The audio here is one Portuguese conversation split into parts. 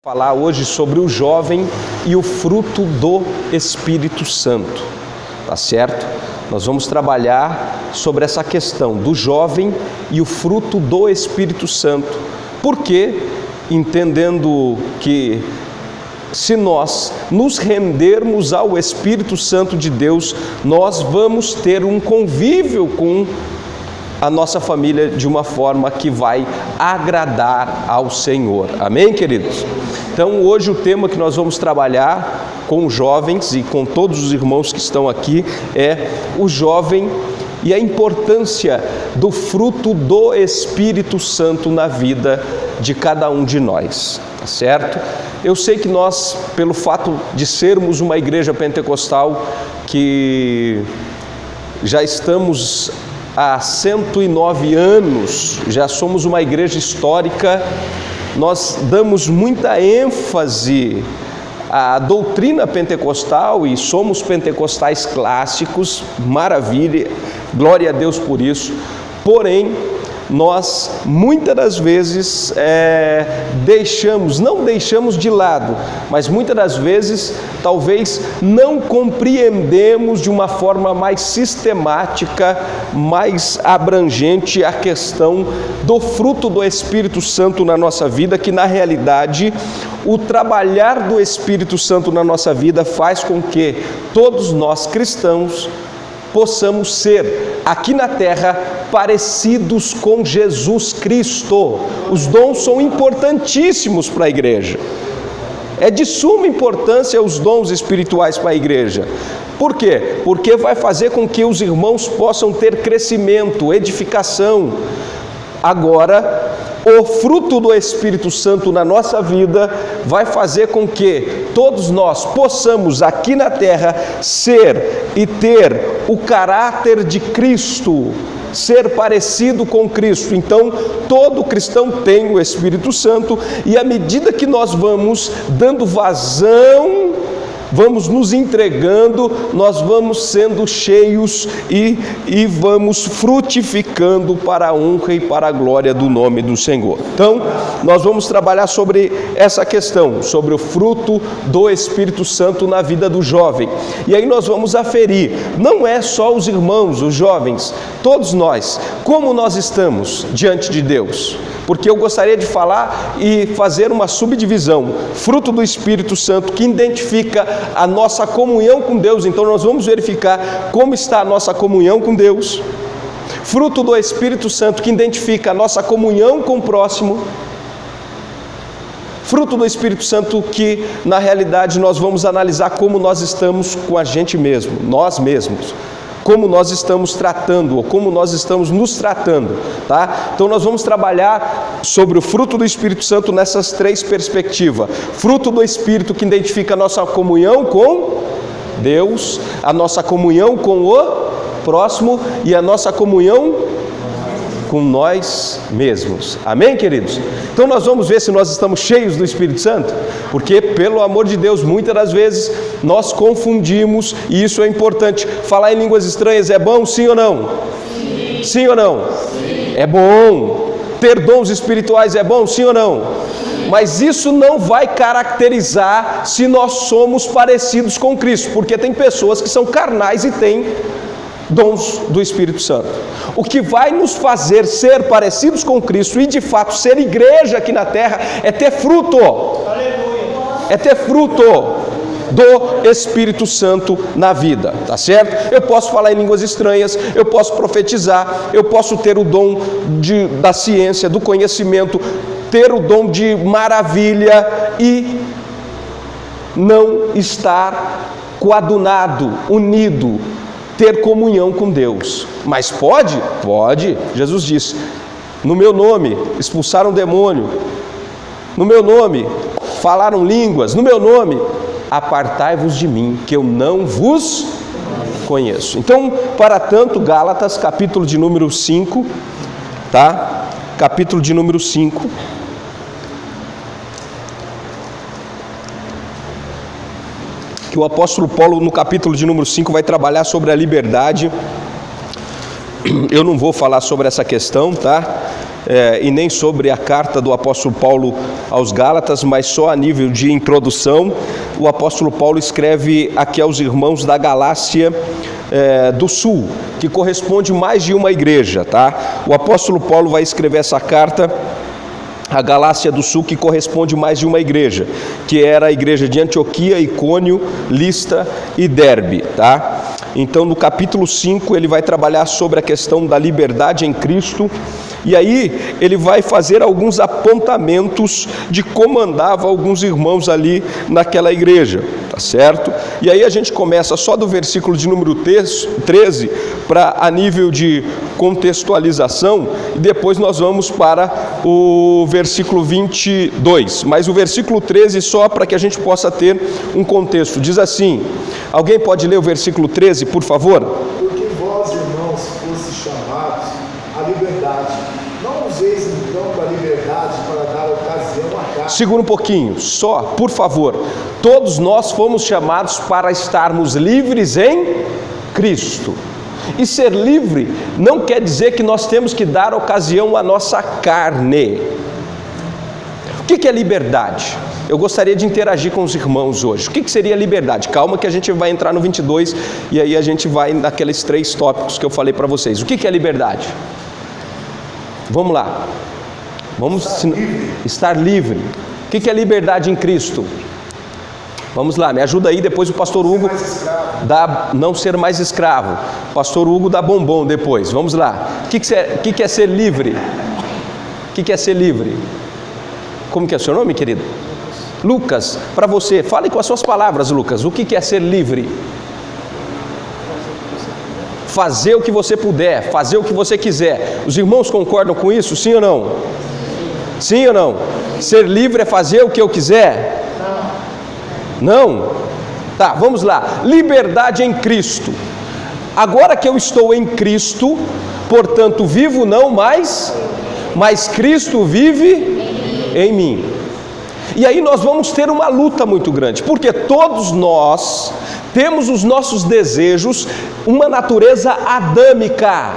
Falar hoje sobre o jovem e o fruto do Espírito Santo, tá certo? Nós vamos trabalhar sobre essa questão do jovem e o fruto do Espírito Santo, porque entendendo que se nós nos rendermos ao Espírito Santo de Deus, nós vamos ter um convívio com a nossa família de uma forma que vai agradar ao Senhor. Amém, queridos? Então, hoje o tema que nós vamos trabalhar com os jovens e com todos os irmãos que estão aqui é o jovem e a importância do fruto do Espírito Santo na vida de cada um de nós, tá certo? Eu sei que nós, pelo fato de sermos uma igreja pentecostal que já estamos há 109 anos, já somos uma igreja histórica, nós damos muita ênfase à doutrina pentecostal e somos pentecostais clássicos, maravilha, glória a Deus por isso. Porém, nós muitas das vezes não deixamos de lado, mas muitas das vezes talvez não compreendemos de uma forma mais sistemática, mais abrangente a questão do fruto do Espírito Santo na nossa vida, que na realidade o trabalhar do Espírito Santo na nossa vida faz com que todos nós cristãos possamos ser, aqui na terra, parecidos com Jesus Cristo. Os dons são importantíssimos para a igreja. É de suma importância os dons espirituais para a igreja. Por quê? Porque vai fazer com que os irmãos possam ter crescimento, edificação. Agora, o fruto do Espírito Santo na nossa vida vai fazer com que todos nós possamos aqui na terra ser e ter o caráter de Cristo, ser parecido com Cristo. Então, todo cristão tem o Espírito Santo e à medida que nós vamos dando vazão, vamos nos entregando, nós vamos sendo cheios e vamos frutificando para a honra e para a glória do nome do Senhor. Então, nós vamos trabalhar sobre essa questão, sobre o fruto do Espírito Santo na vida do jovem. E aí nós vamos aferir, não é só os irmãos, os jovens, todos nós, como nós estamos diante de Deus. Porque eu gostaria de falar e fazer uma subdivisão, fruto do Espírito Santo, que identifica a nossa comunhão com Deus. Então nós vamos verificar como está a nossa comunhão com Deus. Fruto do Espírito Santo, que identifica a nossa comunhão com o próximo. Fruto do Espírito Santo, que na realidade nós vamos analisar como nós estamos com a gente mesmo, nós mesmos. Como nós estamos tratando, ou como nós estamos nos tratando, tá? Então nós vamos trabalhar sobre o fruto do Espírito Santo nessas três perspectivas. Fruto do Espírito, que identifica a nossa comunhão com Deus, a nossa comunhão com o próximo e a nossa comunhão com nós mesmos. Amém, queridos? Então nós vamos ver se nós estamos cheios do Espírito Santo, porque, pelo amor de Deus, muitas das vezes nós confundimos, e isso é importante. Falar em línguas estranhas é bom, sim ou não? Sim. Sim ou não? Sim. É bom. Ter dons espirituais é bom, sim ou não? Mas isso não vai caracterizar se nós somos parecidos com Cristo, porque tem pessoas que são carnais e têm dons do Espírito Santo. O que vai nos fazer ser parecidos com Cristo e de fato ser igreja aqui na terra é ter fruto. É ter fruto do Espírito Santo na vida, tá certo? Eu posso falar em línguas estranhas, eu posso profetizar, eu posso ter o dom da ciência, do conhecimento, ter o dom de maravilha e não estar coadunado, unido, ter comunhão com Deus. Mas pode? Pode. Jesus disse, no meu nome expulsaram um demônio, no meu nome falaram línguas, no meu nome apartai-vos de mim, que eu não vos conheço. Então, para tanto, Gálatas, capítulo de número 5, tá? Capítulo de número 5. Que o apóstolo Paulo, no capítulo de número 5, vai trabalhar sobre a liberdade. eu não vou falar sobre essa questão, tá? E nem sobre a carta do apóstolo Paulo aos Gálatas, mas só a nível de introdução. O apóstolo Paulo escreve aqui aos irmãos da Galácia do Sul, que corresponde mais de uma igreja, tá? O apóstolo Paulo vai escrever essa carta a Galácia do Sul, que corresponde mais de uma igreja, que era a igreja de Antioquia, Icônio, Listra e Derbe, tá? Então no capítulo 5 ele vai trabalhar sobre a questão da liberdade em Cristo, e aí ele vai fazer alguns apontamentos de como andava alguns irmãos ali naquela igreja, tá certo? E aí a gente começa só do versículo de número 13 para a nível de contextualização, e depois nós vamos para o versículo 22, mas o versículo 13 só para que a gente possa ter um contexto. Diz assim, alguém pode ler o versículo 13, por favor? Porque vós, irmãos, fostes chamados à liberdade, não useis então da liberdade para dar ocasião à carne. Segura um pouquinho, só, por favor. Todos nós fomos chamados para estarmos livres em Cristo. E ser livre não quer dizer que nós temos que dar ocasião à nossa carne. O que é liberdade? Eu gostaria de interagir com os irmãos hoje. O que seria liberdade? Calma que a gente vai entrar no 22 e aí a gente vai naqueles 3 tópicos que eu falei para vocês. O que é liberdade? Vamos lá. Vamos estar livre. O que é liberdade em Cristo? Vamos lá, me ajuda aí, depois o pastor Hugo dá não ser mais escravo. Pastor Hugo dá bombom depois. Vamos lá. O que é ser livre? O que é ser livre? Como que é o seu nome, querido? Lucas, para você, fale com as suas palavras, Lucas. O que é ser livre? Fazer o que você puder, fazer o que você quiser. Os irmãos concordam com isso, sim ou não? Sim ou não? Ser livre é fazer o que eu quiser? Não? Tá, vamos lá. Liberdade em Cristo. Agora que eu estou em Cristo, portanto vivo não mais, mas Cristo vive em mim. E aí nós vamos ter uma luta muito grande, porque todos nós temos os nossos desejos, uma natureza adâmica,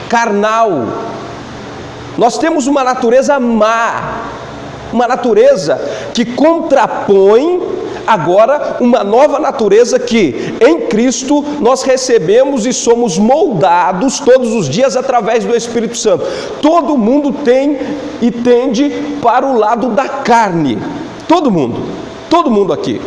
carnal. Nós temos uma natureza má, uma natureza que contrapõe agora uma nova natureza que em Cristo nós recebemos e somos moldados todos os dias através do Espírito Santo. Todo mundo tem e tende para o lado da carne, todo mundo aqui,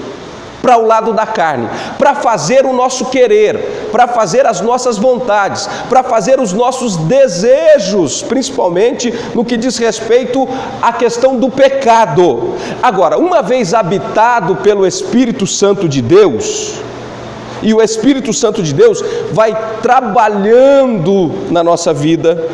para o lado da carne, para fazer o nosso querer, para fazer as nossas vontades, para fazer os nossos desejos, principalmente no que diz respeito à questão do pecado. Agora, uma vez habitado pelo Espírito Santo de Deus, e o Espírito Santo de Deus vai trabalhando na nossa vida,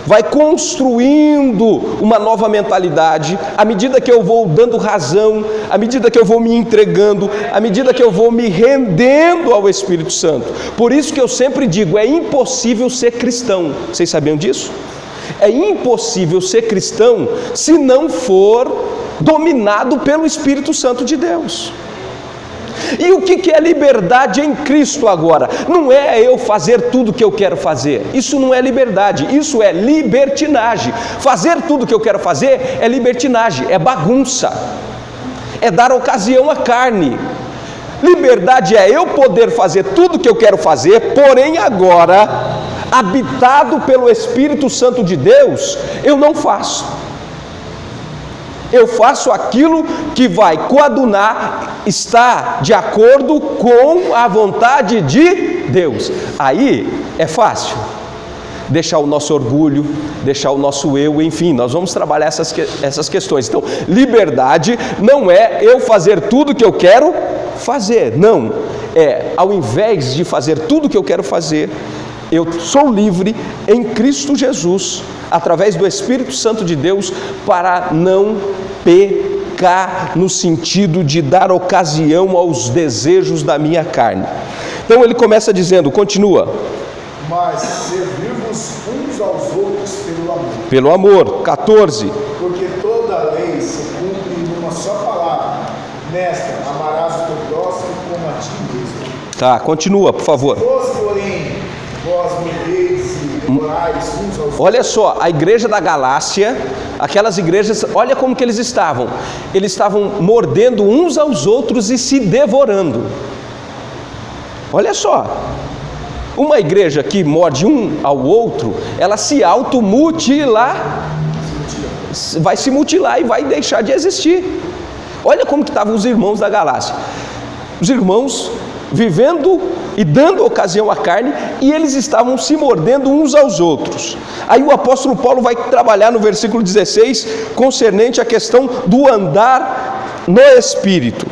vai construindo uma nova mentalidade, à medida que eu vou dando razão, à medida que eu vou me entregando, à medida que eu vou me rendendo ao Espírito Santo. Por isso que eu sempre digo, é impossível ser cristão. Vocês sabiam disso? É impossível ser cristão se não for dominado pelo Espírito Santo de Deus. E o que é liberdade em Cristo agora? Não é eu fazer tudo o que eu quero fazer. Isso não é liberdade, isso é libertinagem. Fazer tudo o que eu quero fazer é libertinagem, é bagunça, é dar ocasião à carne. Liberdade é eu poder fazer tudo o que eu quero fazer, porém agora, habitado pelo Espírito Santo de Deus, eu não faço. Eu faço aquilo que vai coadunar, está de acordo com a vontade de Deus. Aí é fácil deixar o nosso orgulho, deixar o nosso eu, enfim, nós vamos trabalhar essas questões. Então, liberdade não é eu fazer tudo que eu quero fazer, não. É, ao invés de fazer tudo que eu quero fazer, eu sou livre em Cristo Jesus, através do Espírito Santo de Deus, para não pecar no sentido de dar ocasião aos desejos da minha carne. Então ele começa dizendo, continua. Mas servir-vos uns aos outros pelo amor. Pelo amor, 14. Porque toda a lei se cumpre numa só palavra. Nesta, amarás o teu próximo como a ti mesmo. Tá, continua, por favor. Vós, porém, vós morreis temporais uns aos outros. Olha só, a igreja da Galácia, aquelas igrejas, olha como que eles estavam mordendo uns aos outros e se devorando. Olha só, uma igreja que morde um ao outro, ela se automutila, vai se mutilar e vai deixar de existir. Olha como que estavam os irmãos da Galácia, os irmãos vivendo e dando ocasião à carne, e eles estavam se mordendo uns aos outros. Aí o apóstolo Paulo vai trabalhar no versículo 16, concernente à questão do andar no Espírito.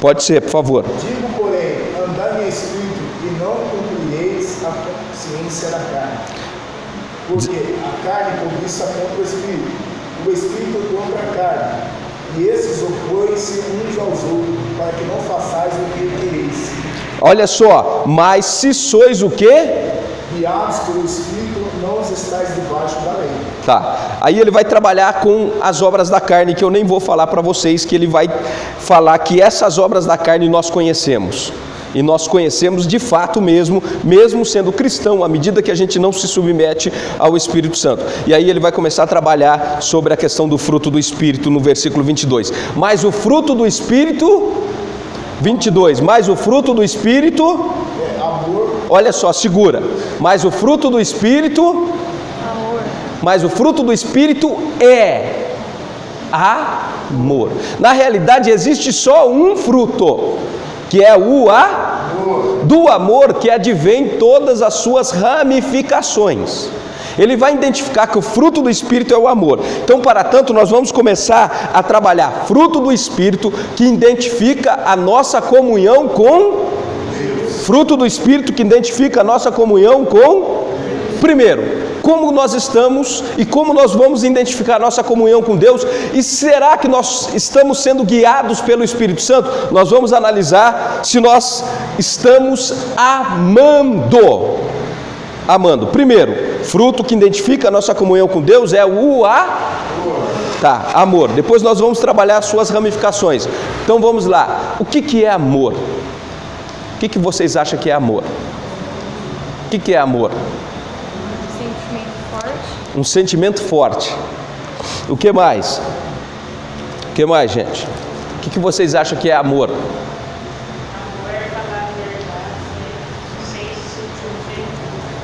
Pode ser, por favor. Digo, porém, andai em Espírito e não cumprireis a consciência da carne. Porque a carne cobiça contra o Espírito contra a carne. E esses opõem-se uns aos outros, para que não façais o que quereis. Olha só, mas se sois o quê? Guiados pelo Espírito, não os estáis debaixo da lei. Tá, aí ele vai trabalhar com as obras da carne, que eu nem vou falar para vocês, que ele vai falar que essas obras da carne nós conhecemos. E nós conhecemos de fato mesmo sendo cristão, à medida que a gente não se submete ao Espírito Santo. E aí ele vai começar a trabalhar sobre a questão do fruto do Espírito no versículo 22. Mas o fruto do Espírito, 22, mas o fruto do Espírito, Amor. olha só, segura. Mas o fruto do Espírito, amor. Mas o fruto do Espírito é amor. Na realidade existe só um fruto, que é o amor. Do amor que advém todas as suas ramificações. Ele vai identificar que o fruto do Espírito é o amor. Então, para tanto, nós vamos começar a trabalhar fruto do Espírito, que identifica a nossa comunhão com Deus. Fruto do Espírito que identifica a nossa comunhão com primeiro, como nós estamos e como nós vamos identificar a nossa comunhão com Deus. E será que nós estamos sendo guiados pelo Espírito Santo? Nós vamos analisar se nós estamos amando. Primeiro, fruto que identifica a nossa comunhão com Deus é o amor. Depois nós vamos trabalhar as suas ramificações. Então vamos lá. O que é amor? O que vocês acham que é amor? O que é amor? Um sentimento forte. O que mais? O que mais, gente? O que vocês acham que é amor? Amor é falar a verdade sem se sentir ofendido.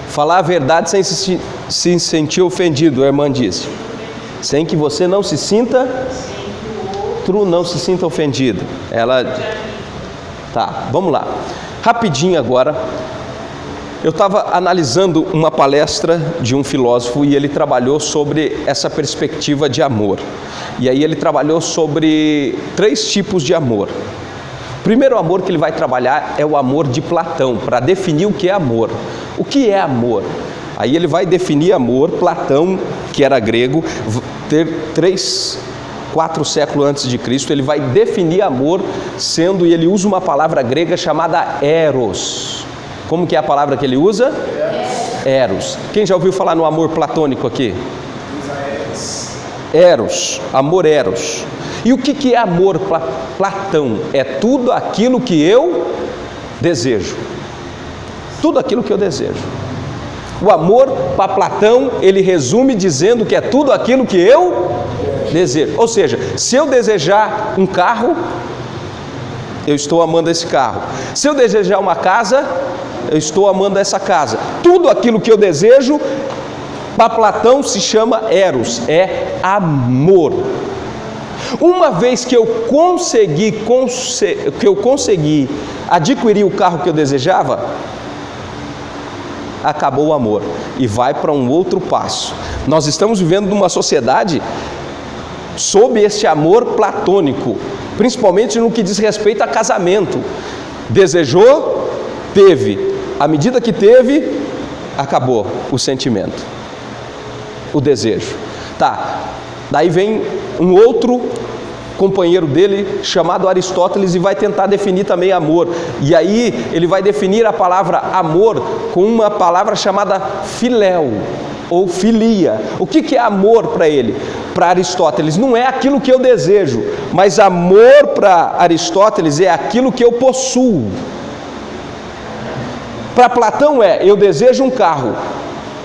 Falar a verdade sem se sentir ofendido, a irmã disse. Sem que você não se sinta, sem que o outro não se sinta ofendido. Ela... Tá, vamos lá. Rapidinho agora. Eu estava analisando uma palestra de um filósofo e ele trabalhou sobre essa perspectiva de amor. E aí ele trabalhou sobre 3 tipos de amor. O primeiro amor que ele vai trabalhar é o amor de Platão, para definir o que é amor. O que é amor? Aí ele vai definir amor, Platão, que era grego, 4 séculos antes de Cristo, ele vai definir amor e ele usa uma palavra grega chamada eros. Como que é a palavra que ele usa? Eros. Quem já ouviu falar no amor platônico aqui? Eros, amor eros. E o que é amor Platão? É tudo aquilo que eu desejo. Tudo aquilo que eu desejo. O amor para Platão, ele resume dizendo que é tudo aquilo que eu desejo. Ou seja, se eu desejar um carro, eu estou amando esse carro. Se eu desejar uma casa, eu estou amando essa casa. Tudo aquilo que eu desejo, para Platão se chama eros, é amor. Uma vez que eu consegui adquirir o carro que eu desejava, acabou o amor e vai para um outro passo. Nós estamos vivendo numa sociedade sob esse amor platônico, principalmente no que diz respeito a casamento. Desejou, teve. À medida que teve, acabou o sentimento, o desejo. Tá, daí vem um outro companheiro dele, chamado Aristóteles, e vai tentar definir também amor. E aí ele vai definir a palavra amor com uma palavra chamada filéu, ou filia. O que é amor para ele? Para Aristóteles, não é aquilo que eu desejo, mas amor para Aristóteles é aquilo que eu possuo. Para Platão eu desejo um carro,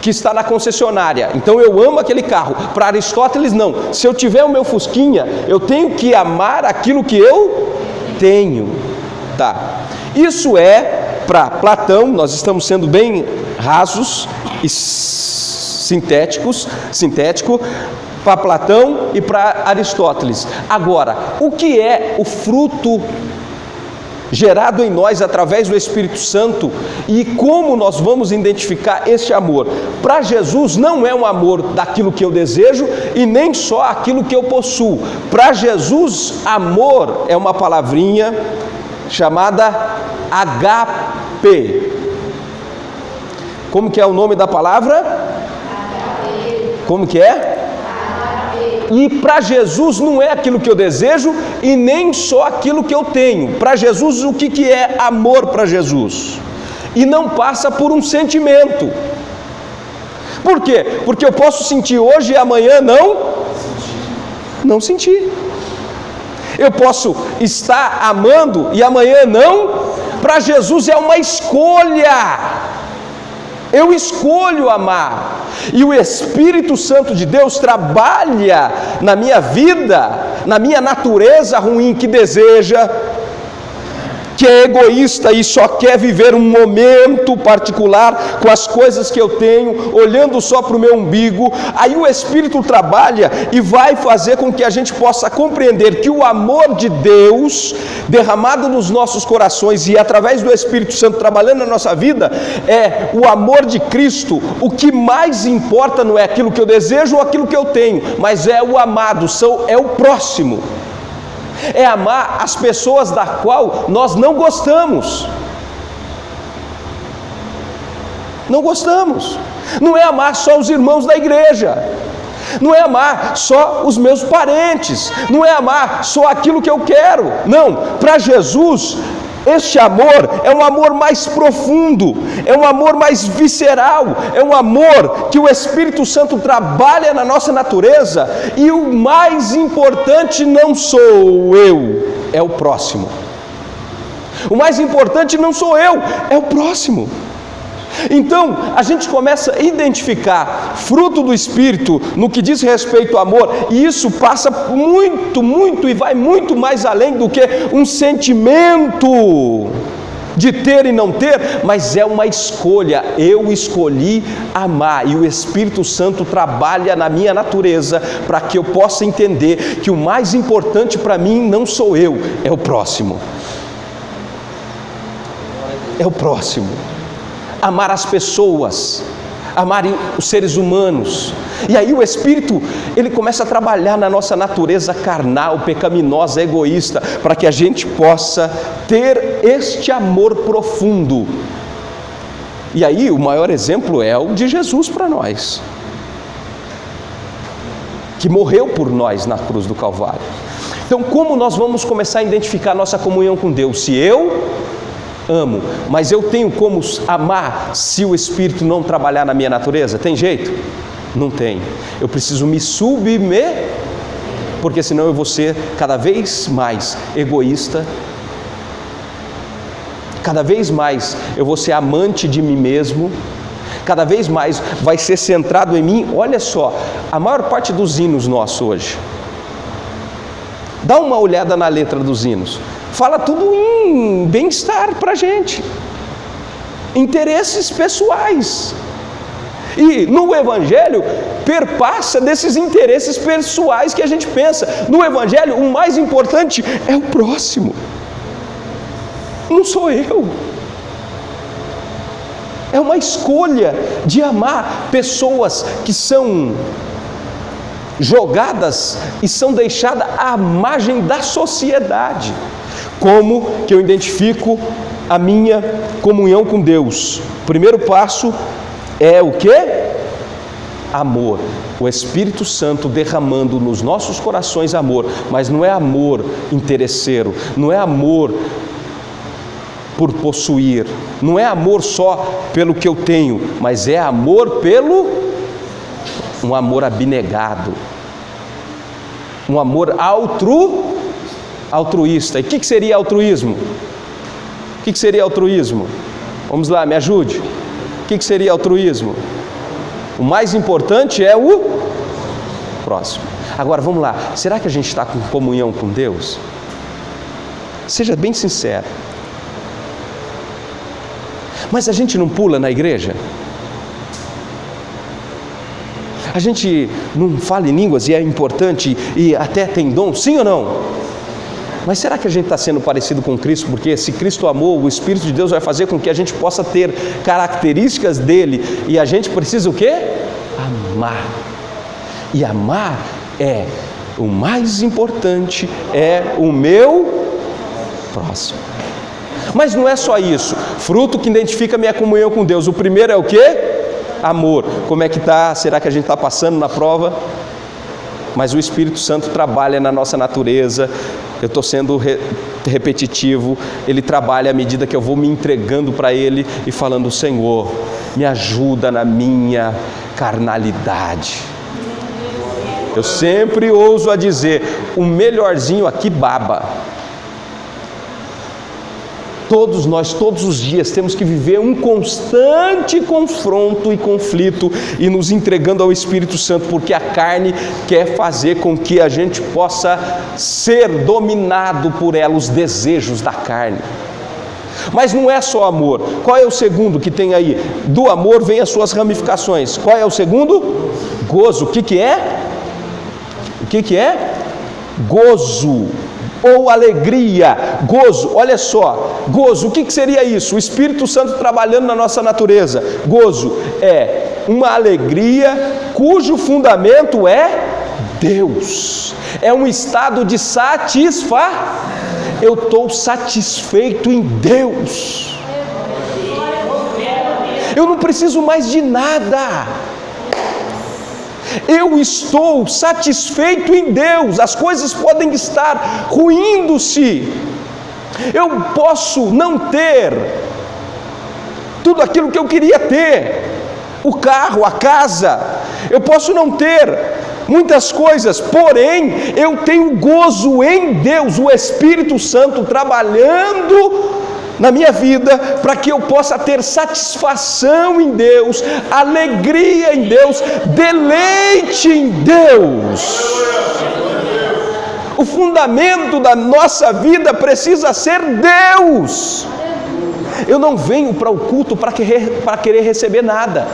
que está na concessionária, então eu amo aquele carro. Para Aristóteles, não. Se eu tiver o meu Fusquinha, eu tenho que amar aquilo que eu tenho. Tá. Isso é para Platão, nós estamos sendo bem rasos e sintético para Platão e para Aristóteles. Agora, o que é o fruto gerado em nós através do Espírito Santo e como nós vamos identificar este amor? Para Jesus não é um amor daquilo que eu desejo e nem só aquilo que eu possuo. Para Jesus, amor é uma palavrinha chamada agape. Como que é o nome da palavra? Como que é? E para Jesus não é aquilo que eu desejo e nem só aquilo que eu tenho. Para Jesus, o que é amor para Jesus? E não passa por um sentimento. Por quê? Porque eu posso sentir hoje e amanhã não sentir. Eu posso estar amando e amanhã não. Para Jesus é uma escolha. Eu escolho amar, e o Espírito Santo de Deus trabalha na minha vida, na minha natureza ruim que deseja, que é egoísta e só quer viver um momento particular com as coisas que eu tenho, olhando só para o meu umbigo. Aí o Espírito trabalha e vai fazer com que a gente possa compreender que o amor de Deus derramado nos nossos corações e através do Espírito Santo trabalhando na nossa vida é o amor de Cristo. O que mais importa não é aquilo que eu desejo ou aquilo que eu tenho, mas é o amado, é o próximo. É amar as pessoas da qual nós não gostamos. Não gostamos. Não é amar só os irmãos da igreja. Não é amar só os meus parentes. Não é amar só aquilo que eu quero. Não, para Jesus, este amor é um amor mais profundo, é um amor mais visceral, é um amor que o Espírito Santo trabalha na nossa natureza, e o mais importante não sou eu, é o próximo. O mais importante não sou eu, é o próximo. Então, a gente começa a identificar fruto do Espírito no que diz respeito ao amor, e isso passa muito e vai muito mais além do que um sentimento de ter e não ter, mas é uma escolha. Eu escolhi amar, e o Espírito Santo trabalha na minha natureza para que eu possa entender que o mais importante para mim não sou eu, é o próximo. É o próximo. Amar as pessoas, amar os seres humanos. E aí o Espírito, ele começa a trabalhar na nossa natureza carnal, pecaminosa, egoísta, para que a gente possa ter este amor profundo. E aí o maior exemplo é o de Jesus para nós, que morreu por nós na cruz do Calvário. Então, como nós vamos começar a identificar nossa comunhão com Deus? Se eu amo, mas eu tenho como amar se o Espírito não trabalhar na minha natureza? Tem jeito? Não tem. Eu preciso me submeter, porque senão eu vou ser cada vez mais egoísta, cada vez mais eu vou ser amante de mim mesmo, cada vez mais vai ser centrado em mim. Olha só, a maior parte dos hinos nossos hoje, dá uma olhada na letra dos hinos, fala tudo em bem-estar para a gente, interesses pessoais. E no Evangelho perpassa desses interesses pessoais que a gente pensa. No Evangelho o mais importante é o próximo, não sou eu. É uma escolha de amar pessoas que são jogadas e são deixadas à margem da sociedade. Como que eu identifico a minha comunhão com Deus? O primeiro passo é o quê? Amor. O Espírito Santo derramando nos nossos corações amor, mas não é amor interesseiro, não é amor por possuir, não é amor só pelo que eu tenho, mas é amor um amor abnegado, um amor altruísta. E o que seria altruísmo? O que seria altruísmo? Vamos lá, me ajude. O que seria altruísmo? O mais importante é o próximo. Agora vamos lá, será que a gente está com comunhão com Deus? Seja bem sincero. Mas a gente não pula na igreja? A gente não fala em línguas e é importante e até tem dom, sim ou não? Mas será que a gente está sendo parecido com Cristo? Porque se Cristo amou, o Espírito de Deus vai fazer com que a gente possa ter características dele. E a gente precisa o quê? Amar. E amar é o mais importante, é o meu próximo. Mas não é só isso. Fruto que identifica a minha comunhão com Deus. O primeiro é o quê? Amor. Como é que está? Será que a gente está passando na prova? Mas o Espírito Santo trabalha na nossa natureza. Eu estou sendo repetitivo. Ele trabalha à medida que eu vou me entregando para Ele e falando: Senhor, me ajuda na minha carnalidade. Eu sempre ouso a dizer: o melhorzinho aqui baba. Todos nós, todos os dias, temos que viver um constante confronto e conflito e nos entregando ao Espírito Santo, porque a carne quer fazer com que a gente possa ser dominado por ela, os desejos da carne. Mas não é só amor. Qual é o segundo que tem aí? Do amor vem as suas ramificações. Qual é o segundo? Gozo. O que é? O que é? Gozo. Ou alegria, gozo. Olha só, gozo, o que seria isso? O Espírito Santo trabalhando na nossa natureza. Gozo é uma alegria cujo fundamento é Deus. É um estado de satisfação. Eu estou satisfeito em Deus. Eu não preciso mais de nada. Eu estou satisfeito em Deus. As coisas podem estar ruindo-se. Eu posso não ter tudo aquilo que eu queria ter, o carro, a casa. Eu posso não ter muitas coisas, porém eu tenho gozo em Deus, o Espírito Santo trabalhando na minha vida, para que eu possa ter satisfação em Deus, alegria em Deus, deleite em Deus. O fundamento da nossa vida precisa ser Deus. Eu não venho para o culto para querer receber nada.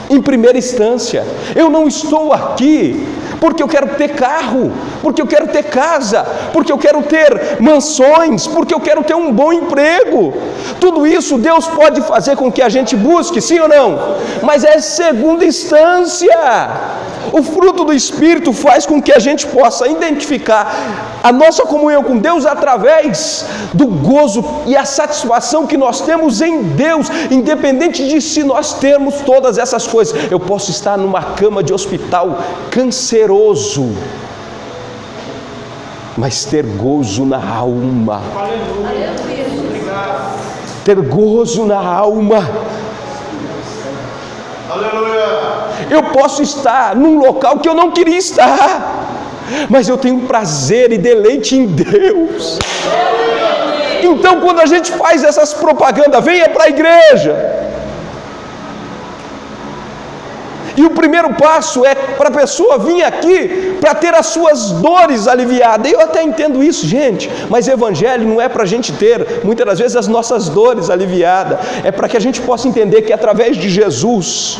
Em primeira instância, eu não estou aqui porque eu quero ter carro, porque eu quero ter casa, porque eu quero ter mansões, porque eu quero ter um bom emprego. Tudo isso Deus pode fazer com que a gente busque, sim ou não? Mas é segunda instância. O fruto do Espírito faz com que a gente possa identificar a nossa comunhão com Deus através do gozo e a satisfação que nós temos em Deus, independente de se nós termos todas essas coisas. Eu posso estar numa cama de hospital canceroso, mas ter gozo na alma. Ter gozo na alma. Eu posso estar num local que eu não queria estar, mas eu tenho prazer e deleite em Deus. Então, quando a gente faz essas propagandas, venha para a igreja. E o primeiro passo é para a pessoa vir aqui para ter as suas dores aliviadas. Eu até entendo isso, gente, mas evangelho não é para a gente ter, muitas das vezes, as nossas dores aliviadas. É para que a gente possa entender que através de Jesus,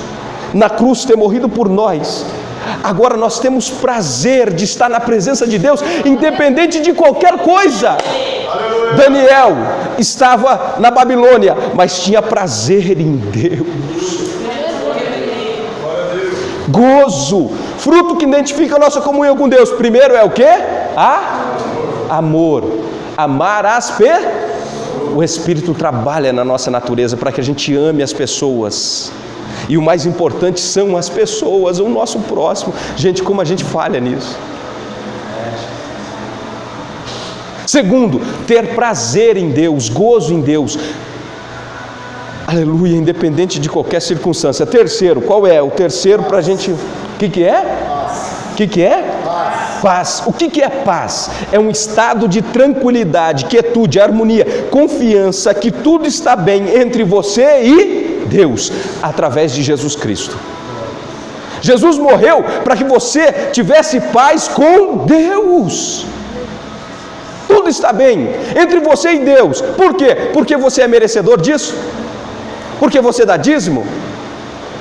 na cruz, ter morrido por nós, agora nós temos prazer de estar na presença de Deus, independente de qualquer coisa. Daniel estava na Babilônia, mas tinha prazer em Deus. Gozo, fruto que identifica a nossa comunhão com Deus. Primeiro é o quê? Amor. Amar as pessoas. O Espírito trabalha na nossa natureza para que a gente ame as pessoas. E o mais importante são as pessoas, o nosso próximo. Gente, como a gente falha nisso. Segundo, ter prazer em Deus, gozo em Deus. Aleluia, independente de qualquer circunstância. Terceiro, qual é? O terceiro para a gente... O que é? O que é? Paz. O que é paz? É um estado de tranquilidade, quietude, harmonia, confiança que tudo está bem entre você e Deus através de Jesus Cristo. Jesus morreu para que você tivesse paz com Deus. Tudo está bem entre você e Deus. Por quê? Porque você é merecedor disso? Porque você dá dízimo?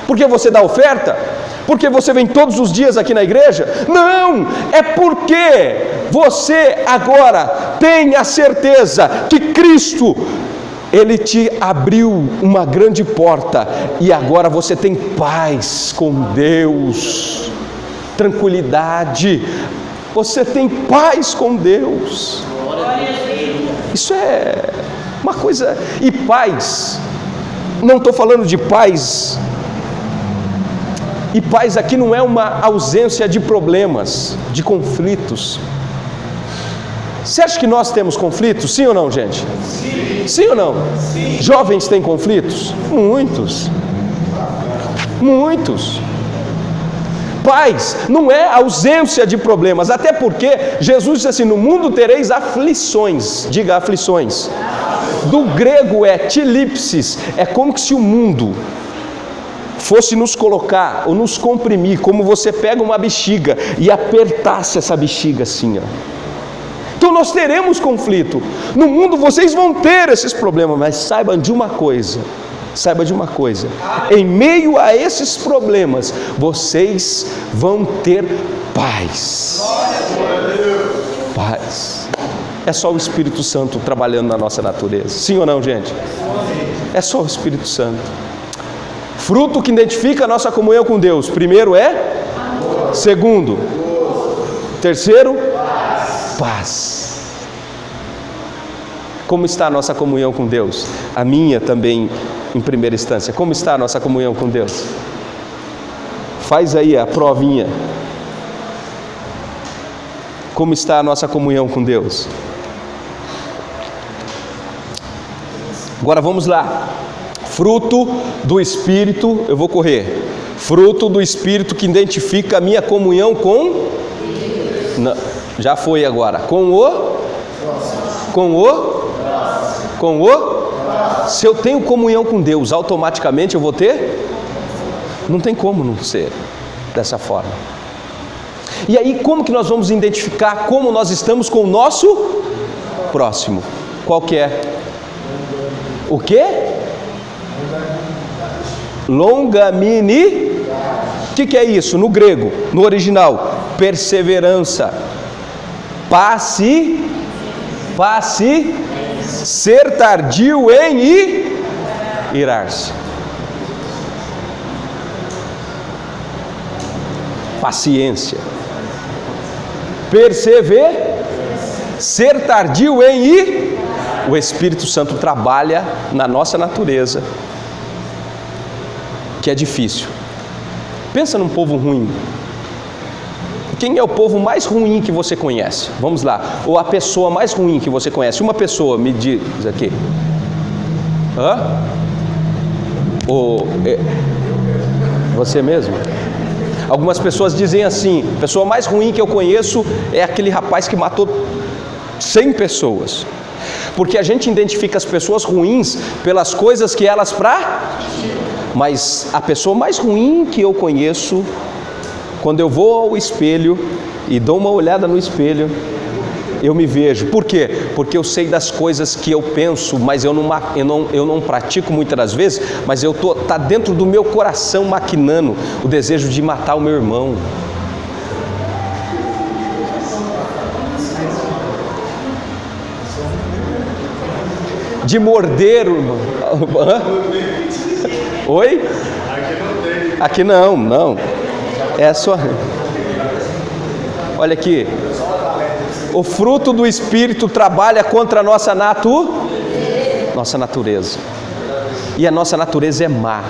Porque você dá oferta? Porque você vem todos os dias aqui na igreja? Não! É porque você agora tem a certeza que Cristo, Ele te abriu uma grande porta e agora você tem paz com Deus, tranquilidade, você tem paz com Deus. Isso é uma coisa. E paz, não estou falando de paz, e paz aqui não é uma ausência de problemas, de conflitos. Você acha que nós temos conflitos? Sim ou não, gente? Sim. Sim ou não? Sim. Jovens têm conflitos? Muitos. Muitos. Paz não é ausência de problemas, até porque Jesus disse assim: no mundo tereis aflições. Diga aflições. Do grego é tilipsis, é como se o mundo fosse nos colocar ou nos comprimir, como você pega uma bexiga e apertasse essa bexiga assim, ó. Então nós teremos conflito, no mundo vocês vão ter esses problemas, mas saiba de uma coisa, em meio a esses problemas, vocês vão ter paz. Paz. É só o Espírito Santo trabalhando na nossa natureza, sim ou não, gente? É só o Espírito Santo. Fruto que identifica a nossa comunhão com Deus, primeiro é amor. Segundo, terceiro, paz. Como está a nossa comunhão com Deus? A minha também, em primeira instância. Como está a nossa comunhão com Deus? Faz aí a provinha. Como está a nossa comunhão com Deus? Agora vamos lá. Fruto do Espírito, eu vou correr. Fruto do Espírito que identifica a minha comunhão com... Não, já foi agora. Se eu tenho comunhão com Deus, automaticamente eu vou ter? Não tem como não ser dessa forma. E aí, como que nós vamos identificar como nós estamos com o nosso próximo? Qual que é? O quê? Longanimidade. O que é isso? No grego, no original, perseverança. Ser tardio em irar-se. Paciência. Ser tardio em ir. O Espírito Santo trabalha na nossa natureza, que é difícil. Pensa num povo ruim. Quem é o povo mais ruim que você conhece? Vamos lá. Ou a pessoa mais ruim que você conhece? Uma pessoa, me diz aqui. Você mesmo? Algumas pessoas dizem assim: a pessoa mais ruim que eu conheço é aquele rapaz que matou 100 pessoas. Porque a gente identifica as pessoas ruins pelas coisas que elas Mas a pessoa mais ruim que eu conheço, quando eu vou ao espelho e dou uma olhada no espelho, eu me vejo. Por quê? Porque eu sei das coisas que eu penso, mas eu não pratico muitas das vezes, mas tá dentro do meu coração maquinando o desejo de matar o meu irmão. De morder o... Oi? Aqui não. É só... Olha aqui. O fruto do Espírito trabalha contra a nossa natureza. E a nossa natureza é má.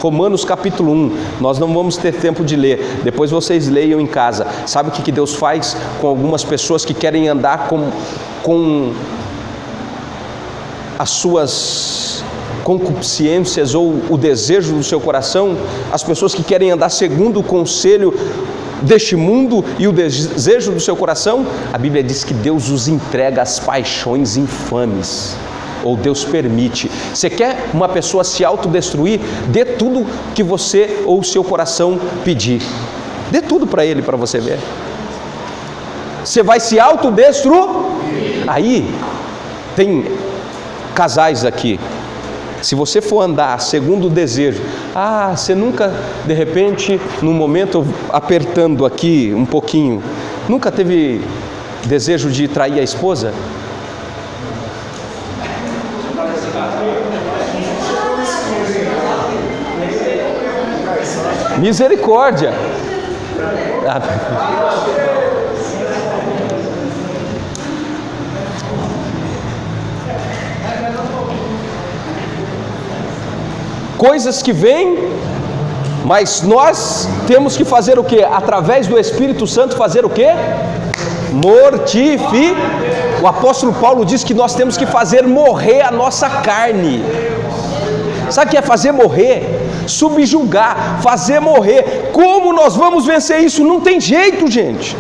Romanos capítulo 1, nós não vamos ter tempo de ler, depois vocês leiam em casa. Sabe o que Deus faz com algumas pessoas que querem andar com as suas concupiscências ou o desejo do seu coração? As pessoas que querem andar segundo o conselho deste mundo e o desejo do seu coração, a Bíblia diz que Deus os entrega às paixões infames. ou Deus permite. Você quer uma pessoa se autodestruir? Dê tudo que você ou o seu coração pedir. Dê tudo para ele, para você ver. Você vai se autodestruir? Aí, tem casais aqui. Se você for andar segundo o desejo, você nunca, de repente, num momento apertando aqui um pouquinho, nunca teve desejo de trair a esposa? Misericórdia! Coisas que vêm, mas nós temos que fazer o quê? Através do Espírito Santo fazer o quê? O apóstolo Paulo diz que nós temos que fazer morrer a nossa carne. Sabe o que é fazer morrer? Subjugar, fazer morrer. Como nós vamos vencer isso? Não tem jeito, gente.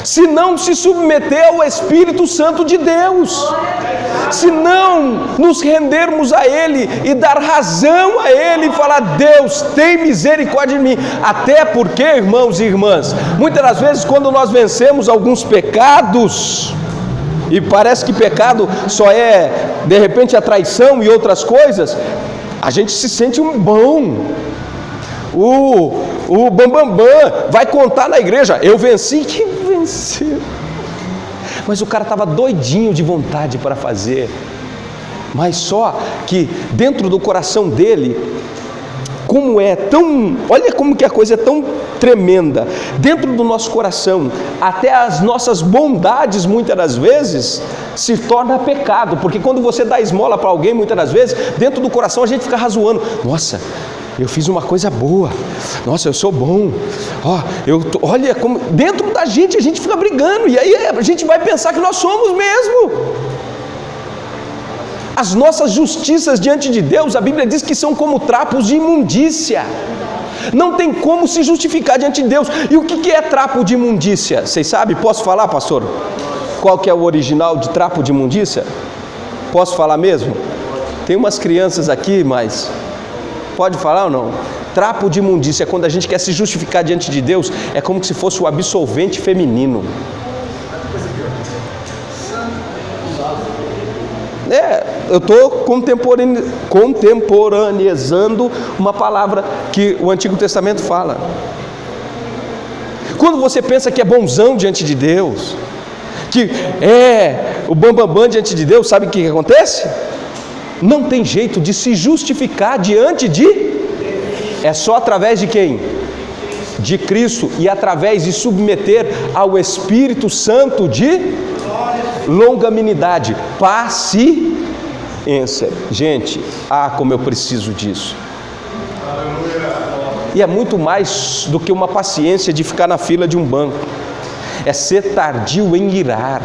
Se não se submeter ao Espírito Santo de Deus, se não nos rendermos a Ele e dar razão a Ele e falar: Deus, tem misericórdia de mim. Até porque, irmãos e irmãs, muitas das vezes quando nós vencemos alguns pecados, e parece que pecado só é de repente a traição e outras coisas, a gente se sente um bom. O bambambam vai contar na igreja: eu venci. Que venceu? Mas o cara estava doidinho de vontade para fazer. Mas só que dentro do coração dele, olha como que a coisa é tão tremenda. Dentro do nosso coração, até as nossas bondades muitas das vezes se torna pecado. Porque quando você dá esmola para alguém, muitas das vezes, dentro do coração a gente fica razoando: nossa, eu fiz uma coisa boa, nossa, eu sou bom, olha como dentro da gente a gente fica brigando, e aí a gente vai pensar que nós somos mesmo. As nossas justiças diante de Deus, a Bíblia diz que são como trapos de imundícia. Não tem como se justificar diante de Deus. E o que é trapo de imundícia? Vocês sabem? Posso falar, pastor? Qual que é o original de trapo de imundícia? Posso falar mesmo? Tem umas crianças aqui, mas pode falar ou não? Trapo de imundícia é quando a gente quer se justificar diante de Deus, é como se fosse o absolvente feminino. Eu estou contemporaneizando uma palavra que o Antigo Testamento fala. Quando você pensa que é bonzão diante de Deus, que é o bambambam diante de Deus, sabe o que acontece? Não tem jeito de se justificar diante de... É só através de quem? De Cristo, e através de submeter ao Espírito Santo de longanimidade, paciência. Gente, como eu preciso disso. E é muito mais do que uma paciência de ficar na fila de um banco. É ser tardio em irar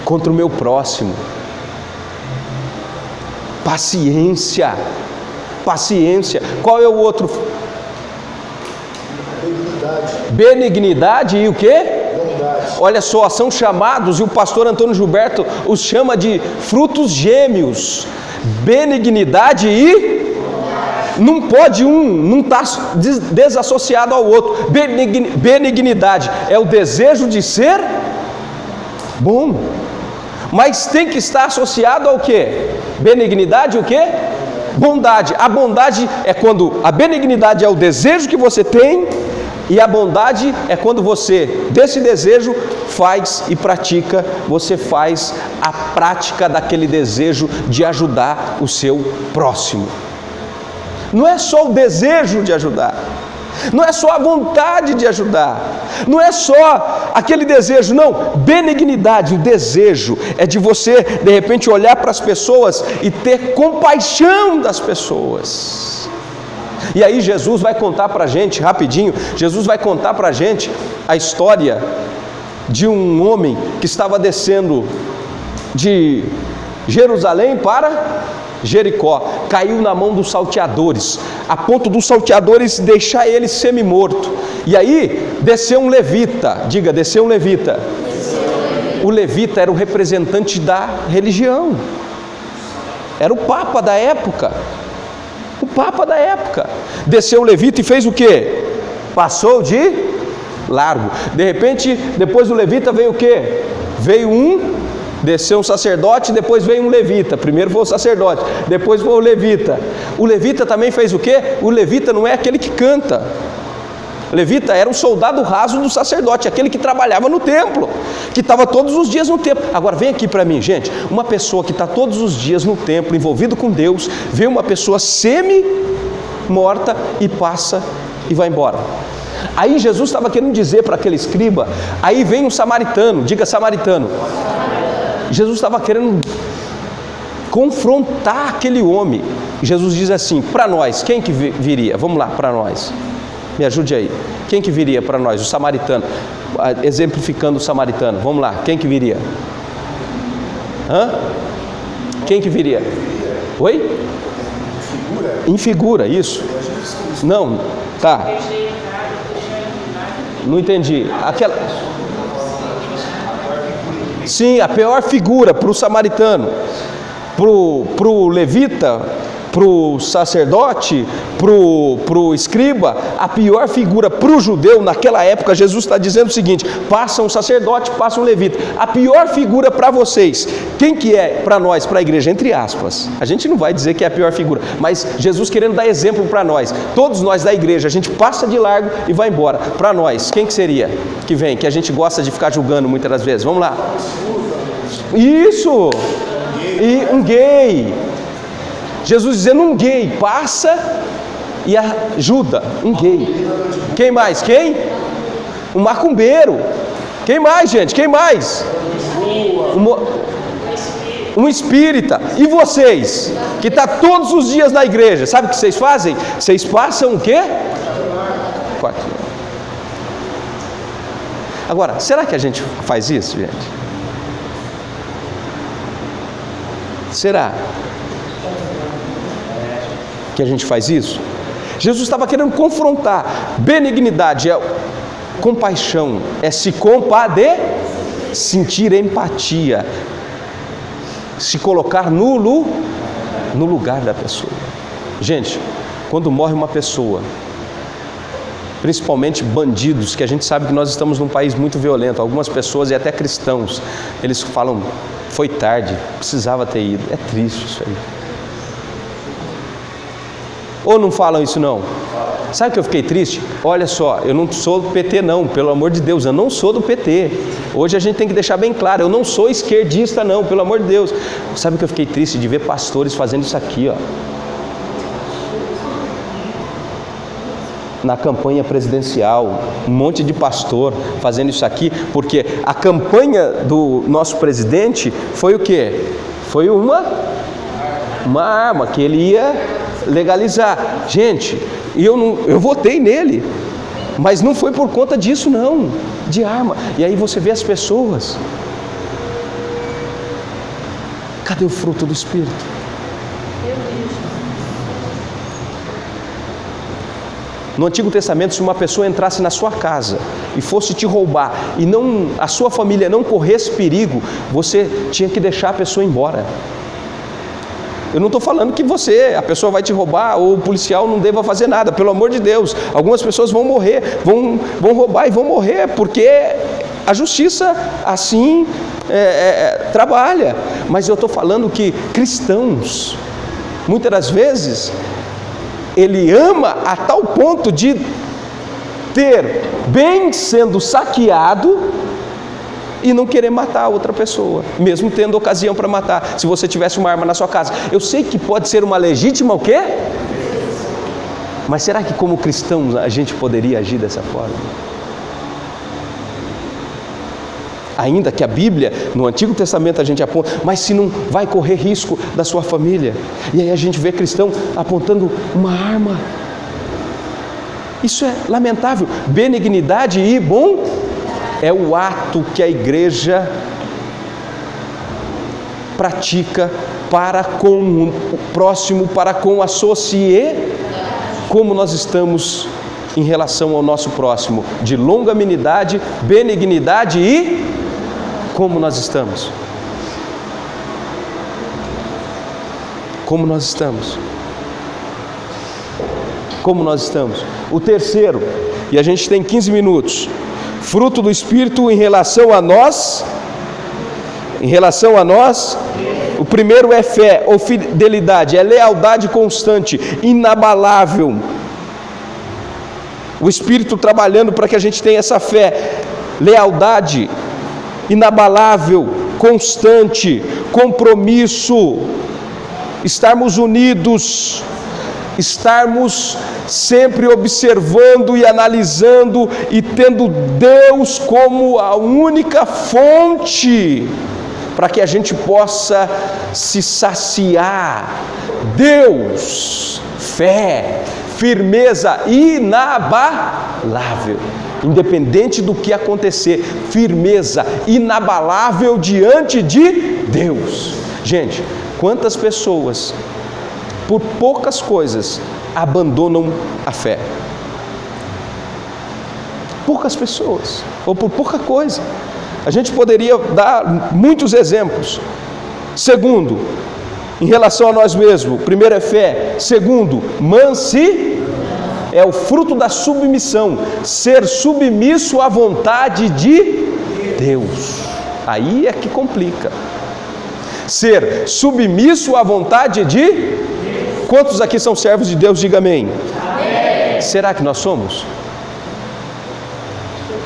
contra o meu próximo. Paciência. Qual é o outro? Benignidade e o quê? Bondade. Olha só, são chamados, e o pastor Antônio Gilberto os chama de frutos gêmeos. Benignidade e não pode não está desassociado ao outro. Benignidade é o desejo de ser bom, mas tem que estar associado ao quê? Benignidade o quê? Bondade. A bondade é quando a benignidade é o desejo que você tem, e a bondade é quando você, desse desejo, faz e pratica, você faz a prática daquele desejo de ajudar o seu próximo. Não é só o desejo de ajudar, não é só a vontade de ajudar, não é só aquele desejo, não. Benignidade, o desejo é de você, de repente, olhar para as pessoas e ter compaixão das pessoas. E aí Jesus vai contar para a gente, rapidinho, Jesus vai contar para a gente a história de um homem que estava descendo de Jerusalém para Jericó, caiu na mão dos salteadores, a ponto dos salteadores deixar ele semi-morto. E aí desceu um levita, diga, desceu um levita. O levita era o representante da religião, era o papa da época. O papa da época. Desceu o levita e fez o quê? Passou de largo. De repente, depois do levita veio o quê? Desceu um sacerdote, depois veio um levita. Primeiro foi o sacerdote, depois foi o levita. O levita também fez o quê? O levita não é aquele que canta. O levita era um soldado raso do sacerdote, aquele que trabalhava no templo, que estava todos os dias no templo. Agora vem aqui para mim, gente, uma pessoa que está todos os dias no templo, envolvido com Deus, vê uma pessoa semi-morta e passa e vai embora. Aí Jesus estava querendo dizer para aquele escriba, aí vem um samaritano, diga samaritano. Jesus estava querendo confrontar aquele homem. Jesus diz assim, para nós, quem que viria? Vamos lá, para nós. Me ajude aí. Quem que viria para nós? O samaritano. Exemplificando o samaritano. Vamos lá, quem que viria? Quem que viria? Oi? Em figura, isso. Não, tá. Não entendi. Aquela... Sim, a pior figura para o samaritano, para o levita, para o sacerdote, para o escriba, a pior figura para o judeu naquela época. Jesus está dizendo o seguinte: passa um sacerdote, passa um levita. A pior figura para vocês, quem que é para nós, para a igreja? Entre aspas, a gente não vai dizer que é a pior figura, mas Jesus querendo dar exemplo para nós, todos nós da igreja, a gente passa de largo e vai embora. Para nós, quem que seria que vem, que a gente gosta de ficar julgando muitas das vezes? Vamos lá. Isso! E um gay. Jesus dizendo um gay passa e ajuda, um gay. Quem mais? Quem? Um macumbeiro. Quem mais, gente? Quem mais? Um espírita. E vocês, que está todos os dias na igreja, sabe o que vocês fazem? Vocês passam o quê? Agora, será que a gente faz isso, gente? Será que a gente faz isso? Jesus estava querendo confrontar. Benignidade é compaixão, é se compadecer, sentir empatia, se colocar no lugar da pessoa. Gente, quando morre uma pessoa, principalmente bandidos, que a gente sabe que nós estamos num país muito violento, algumas pessoas e até cristãos, eles falam, foi tarde, precisava ter ido. É triste isso aí. Ou não falam isso não? Sabe que eu fiquei triste? Olha só, eu não sou do PT não, pelo amor de Deus, eu não sou do PT. Hoje a gente tem que deixar bem claro, eu não sou esquerdista não, pelo amor de Deus. Sabe que eu fiquei triste de ver pastores fazendo isso aqui, ó. Na campanha presidencial, um monte de pastor fazendo isso aqui, porque a campanha do nosso presidente foi o quê? Foi uma arma que ele ia legalizar. Gente, eu votei nele, mas não foi por conta disso não, de arma. E aí você vê as pessoas, cadê o fruto do Espírito? No Antigo Testamento, se uma pessoa entrasse na sua casa e fosse te roubar e a sua família não corresse perigo, você tinha que deixar a pessoa embora. Eu não estou falando que a pessoa vai te roubar ou o policial não deva fazer nada, pelo amor de Deus. Algumas pessoas vão morrer, vão roubar e vão morrer, porque a justiça assim trabalha. Mas eu estou falando que cristãos, muitas das vezes, ele ama a tal ponto de ter bem sendo saqueado e não querer matar a outra pessoa, mesmo tendo ocasião para matar. Se você tivesse uma arma na sua casa, eu sei que pode ser uma legítima o quê? Mas será que como cristãos a gente poderia agir dessa forma? Ainda que a Bíblia, no Antigo Testamento a gente aponta, mas se não vai correr risco da sua família. E aí a gente vê cristão apontando uma arma. Isso é lamentável. Benignidade e bom é o ato que a igreja pratica para com o próximo, para com a sociedade, como nós estamos em relação ao nosso próximo, de longanimidade, benignidade e Como nós estamos? Como nós estamos? Como nós estamos? O terceiro, e a gente tem 15 minutos, fruto do Espírito em relação a nós. O primeiro é fé ou fidelidade, é lealdade constante, inabalável. O Espírito trabalhando para que a gente tenha essa fé, lealdade, inabalável, constante, compromisso, estarmos unidos, estarmos sempre observando e analisando e tendo Deus como a única fonte para que a gente possa se saciar. Deus, fé, firmeza inabalável, independente do que acontecer, firmeza inabalável diante de Deus. Gente, quantas pessoas por poucas coisas abandonam a fé? Poucas pessoas, ou por pouca coisa. A gente poderia dar muitos exemplos. Segundo, em relação a nós mesmos, primeiro é fé. Segundo, é o fruto da submissão, ser submisso à vontade de Deus. Aí é que complica. Ser submisso à vontade de... Quantos aqui são servos de Deus? Diga amém. Amém. Será que nós somos?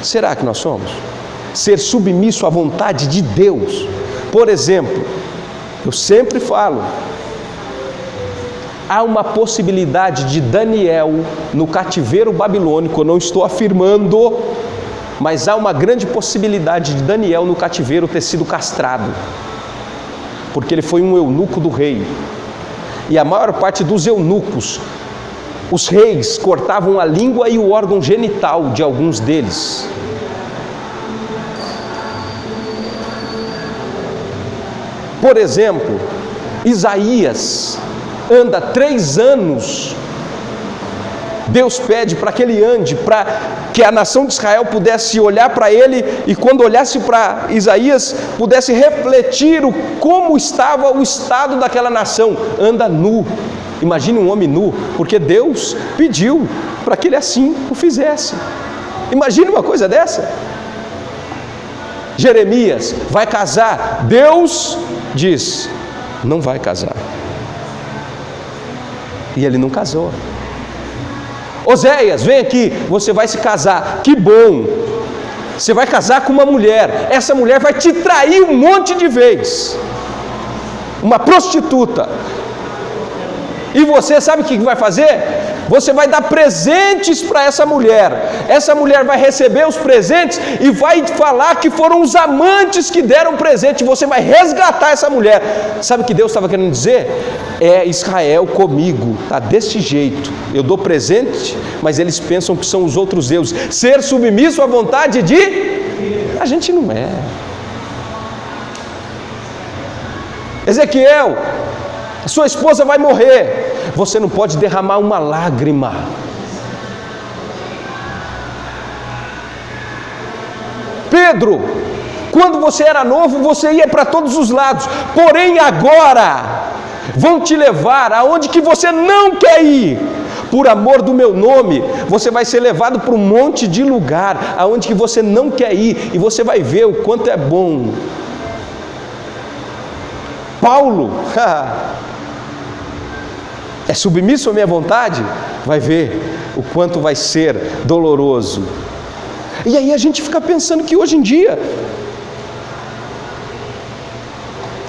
Será que nós somos? Ser submisso à vontade de Deus. Por exemplo, eu sempre falo, há uma possibilidade de Daniel no cativeiro babilônico, eu não estou afirmando, mas há uma grande possibilidade de Daniel no cativeiro ter sido castrado, porque ele foi um eunuco do rei. E a maior parte dos eunucos, os reis cortavam a língua e o órgão genital de alguns deles. Por exemplo, Isaías anda 3 anos, Deus pede para que ele ande, para que a nação de Israel pudesse olhar para ele, e quando olhasse para Isaías, pudesse refletir como estava o estado daquela nação. Anda nu, imagine um homem nu, porque Deus pediu para que ele assim o fizesse. Imagine uma coisa dessa. Jeremias vai casar, Deus diz, não vai casar, e ele não casou. Oséias, vem aqui, você vai se casar, que bom, você vai casar com uma mulher, essa mulher vai te trair um monte de vezes, uma prostituta, e você sabe o que vai fazer? Você vai dar presentes para essa mulher vai receber os presentes e vai falar que foram os amantes que deram presente, você vai resgatar essa mulher. Sabe o que Deus estava querendo dizer? É Israel comigo, está desse jeito, eu dou presente, mas eles pensam que são os outros deuses. Ser submisso à vontade de... A gente não é. Ezequiel, sua esposa vai morrer, você não pode derramar uma lágrima. Pedro, quando você era novo, você ia para todos os lados, porém agora vão te levar aonde que você não quer ir. Por amor do meu nome, você vai ser levado para um monte de lugar aonde que você não quer ir, e você vai ver o quanto é bom. Paulo, é submisso à minha vontade? Vai ver o quanto vai ser doloroso. E aí a gente fica pensando que hoje em dia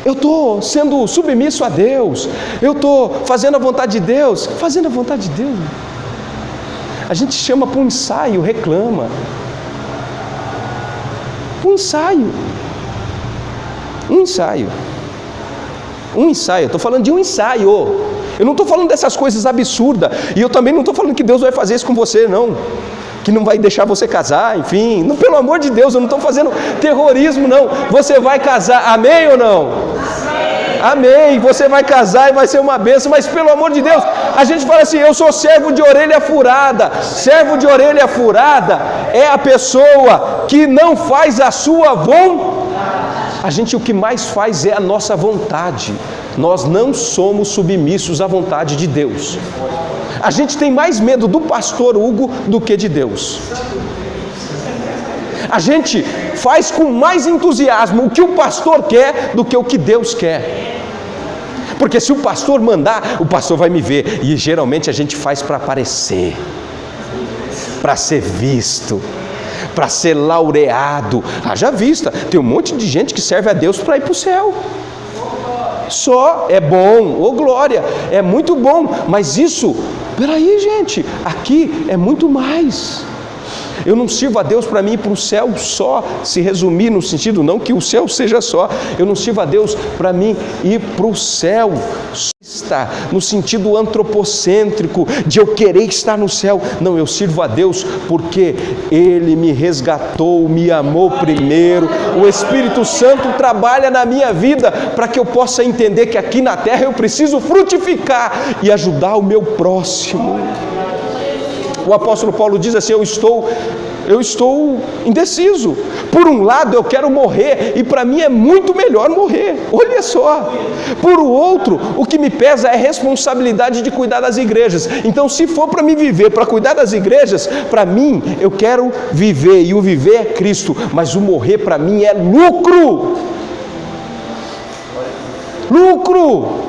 eu estou sendo submisso a Deus, eu estou fazendo a vontade de Deus. Fazendo a vontade de Deus, a gente chama para um ensaio, reclama. Um ensaio, eu estou falando de um ensaio. Eu não estou falando dessas coisas absurdas, e eu também não estou falando que Deus vai fazer isso com você, não, que não vai deixar você casar, enfim, não, pelo amor de Deus, eu não estou fazendo terrorismo, não. Você vai casar, amém ou não? Amém, você vai casar e vai ser uma bênção, mas pelo amor de Deus, a gente fala assim, eu sou servo de orelha furada. Servo de orelha furada é a pessoa que não faz a sua vontade. a gente o que mais faz é a nossa vontade. Nós não somos submissos à vontade de Deus. A gente tem mais medo do pastor Hugo do que de Deus. A gente faz com mais entusiasmo o que o pastor quer do que o que Deus quer. Porque se o pastor mandar, o pastor vai me ver. E geralmente a gente faz para aparecer, para ser visto, para ser laureado. Haja vista, tem um monte de gente que serve a Deus para ir para o céu. Só é bom, ô glória, é muito bom. Mas isso, peraí gente, aqui é muito mais. Eu não sirvo a Deus para mim ir para o céu só, se resumir no sentido, não que o céu seja só. Eu não sirvo a Deus para mim ir para o céu, está no sentido antropocêntrico, de eu querer estar no céu. Não, eu sirvo a Deus porque Ele me resgatou, me amou primeiro. O Espírito Santo trabalha na minha vida para que eu possa entender que aqui na terra eu preciso frutificar e ajudar o meu próximo. O apóstolo Paulo diz assim: eu estou indeciso. Por um lado eu quero morrer, e para mim é muito melhor morrer, olha só. Por outro, o que me pesa é a responsabilidade de cuidar das igrejas. Então, se for para me viver, para cuidar das igrejas, para mim, eu quero viver, e o viver é Cristo, mas o morrer para mim é lucro. Lucro!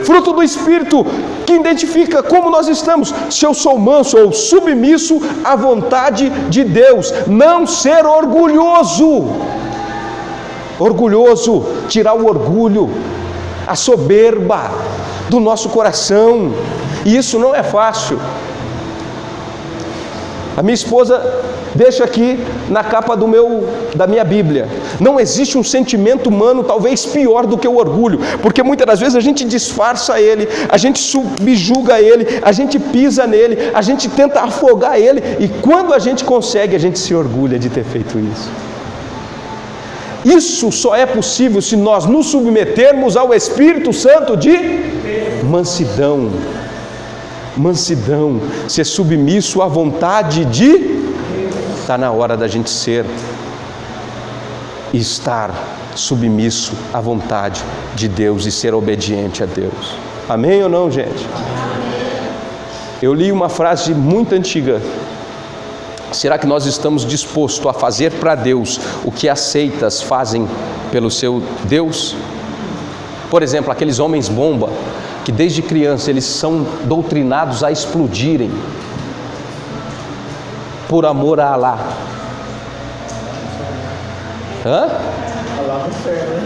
Fruto do Espírito, que identifica como nós estamos. Se eu sou manso ou submisso à vontade de Deus. Não ser orgulhoso. Orgulhoso, tirar o orgulho, a soberba do nosso coração. E isso não é fácil. A minha esposa deixa aqui na capa da minha Bíblia: não existe um sentimento humano talvez pior do que o orgulho, porque muitas das vezes a gente disfarça ele, a gente subjuga ele, a gente pisa nele, a gente tenta afogar ele, e quando a gente consegue, a gente se orgulha de ter feito isso. Isso só é possível se nós nos submetermos ao Espírito Santo de mansidão. Mansidão, ser submisso à vontade de... Está na hora da gente ser e estar submisso à vontade de Deus e ser obediente a Deus. Amém ou não, gente? Eu li uma frase muito antiga: será que nós estamos dispostos a fazer para Deus o que as seitas fazem pelo seu Deus? Por exemplo, aqueles homens bomba, que desde criança eles são doutrinados a explodirem por amor a Alá. Hã? Alá no fé, né?